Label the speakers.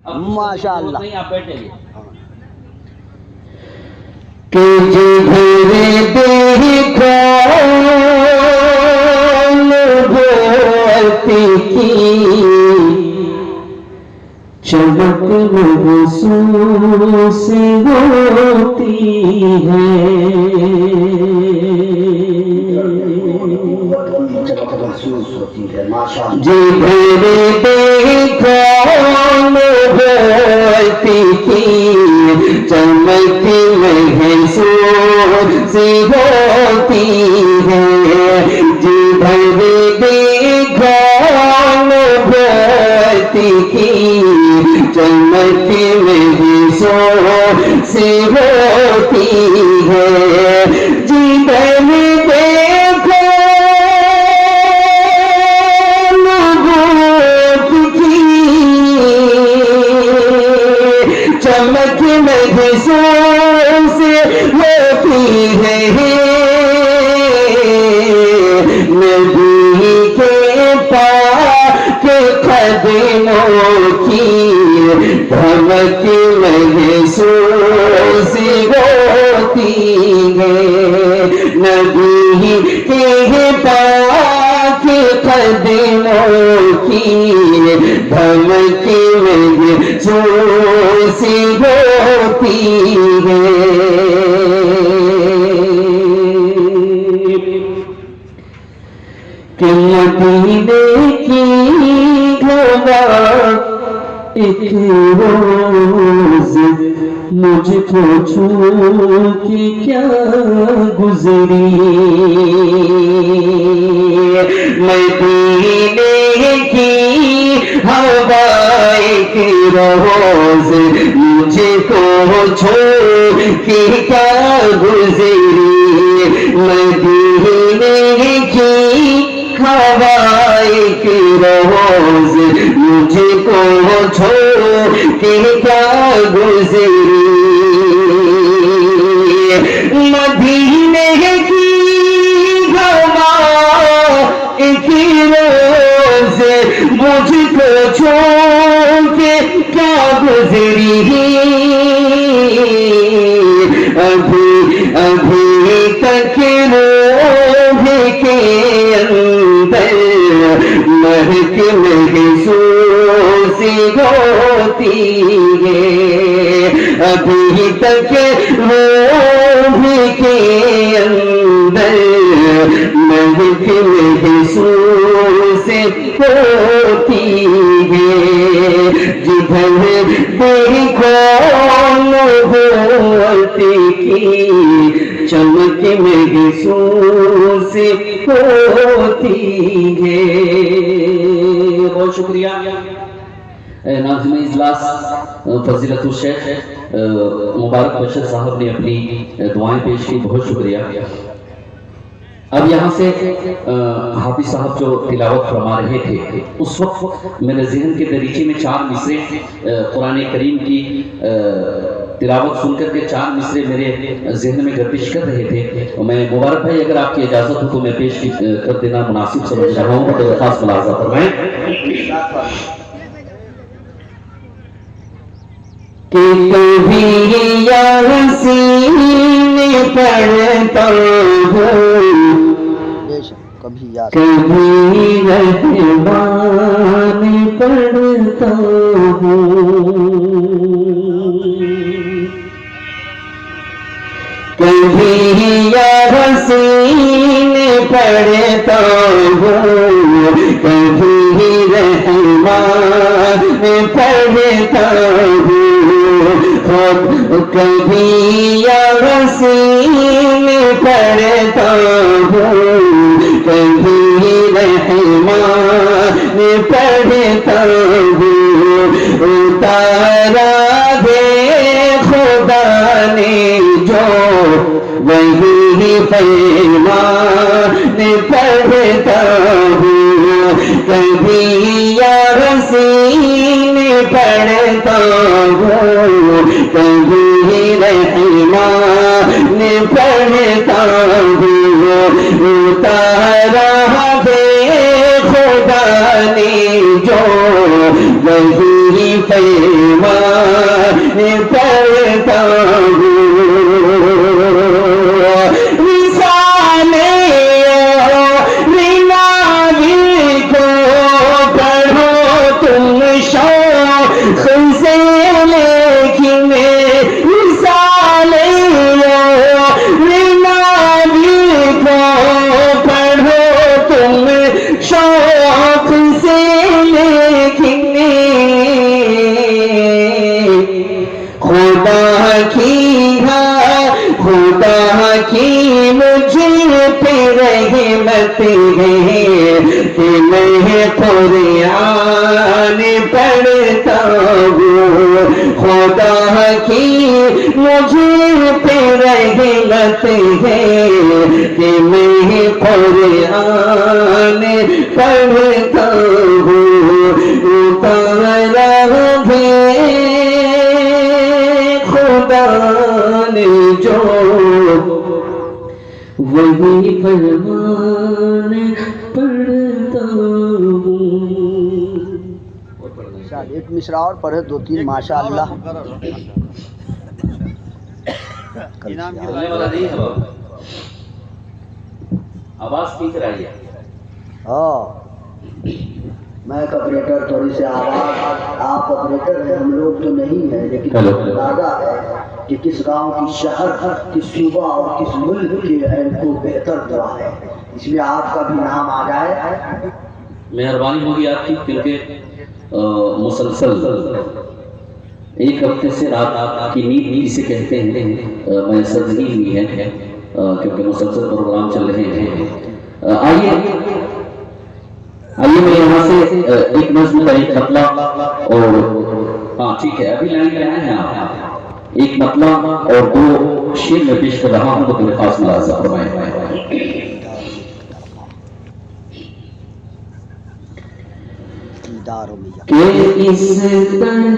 Speaker 1: माशाअल्लाह।
Speaker 2: आप बैठे
Speaker 3: कि जिधर देखो नबूवत की चमक महसूस होती है, जिधर देखो नबूवत की चमक महसूस होती है, जिधर देखो नबूवत की चमक महसूस होती है, जिधर देखो नबूवत की चमक महसूस होती है, नबी के पाक कदमों की धमक महसूस होती है, नबी के पाक कदमों की धमक महसूस होती है। कि मदीने की हवा एक रोज मुझको छू के क्या गुजरी, मदीने की हवा एक रोज मुझको छू के क्या गुजरी, मदीने की हवा एक रोज मुझको छोड़ के क्या गुजरी, मदीने की हवा एक रोज मुझको छोड़ के क्या गुजरी, अभी अभी तक रोह के अंदर महक महसूस होती है, अभी तक रोह के अंदर महक महसूस होती है, जिधर देखो नबूवत की चमक महसूस होती है।
Speaker 2: बहुत शुक्रिया नाज़िम इजलास फजीलतुल शेख मुबारक बशीर साहब ने अपनी दुआएं पेश की, बहुत शुक्रिया। अब यहाँ से हाफिज साहब जो तिलावत फरमा रहे थे, उस वक्त मेरे जहन के दरीचे में 4 मिसरे कुरान करीम की तिलावत सुनकर के 4 मिसरे मेरे जहन में गर्दिश कर रहे थे, और मैं मुबारक भाई अगर आपकी इजाज़त हो तो मैं पेश कर देना मुनासिब समझ रहा हूँ, तो खास मुलाज़ा फरमाएं
Speaker 3: कि कभी यासीन पढ़ता हूँ,
Speaker 1: कभी याद
Speaker 3: कभी रहमान पढ़ता हूँ, कभी यासीन पढ़ता हूँ, कभी रहमान पढ़ता हूँ, कभी यासीन पढ़ता हूँ, कभी रहमान पढ़ता हूँ, उतारा दे खुदा ने जो वही फरमान पढ़ता हूँ, कभी यासीन पढ़ता हूँ, कभी रहमान पढ़ता हूँ, उतारा दे खुदा ने जो वही फरमान फरमान पढ़ता हूँ रिसाले रिनावी को पढ़ो तुम शौक से लेकिन रिसाले रिनावी को पढ़ो तुम शौक से लेकिन खुदा की मुझे पे रहमत है कि मैं कुरान पढ़ता हूँ खुदा की मुझे पे रहमत है कि मैं कुरान पढ़ता हूँ उतारा है खुदा ने जो वही फरमान पढ़ता हूँ।
Speaker 1: एक मिसरा और पढ़े, 2-3 माशाअल्लाह।
Speaker 2: बोलने वाला नहीं है बाबू, आवाज ठीक रही है।
Speaker 1: हाँ, मैं ऑपरेटर, थोड़ी सी आवाज। आप ऑपरेटर हैं, हम लोग तो नहीं है, लेकिन अंदाजा है कि किस गांव, किस शहर, किस सूबा और किस मुल्क के अहल को बेहतर दुआ है, इसलिए आपका भी नाम आ जाए।
Speaker 2: मेहरबानी होगी आपकी, क्योंकि मुसलसल एक हफ्ते से रात की नींद जिसे कहते हैं मैसर नहीं हुई है, क्योंकि मुसलसल प्रोग्राम चल रहे हैं। आइए मैं यहाँ से एक नज़्म का एक मतला, और हाँ ठीक है, अभी लाइन में आए हैं आप, एक मतला और 2 शेर में पेश कर रहा हूँ, तो मेरे पास मुलाजा फरमाएं।
Speaker 1: दीदारों में
Speaker 3: कि इस तरह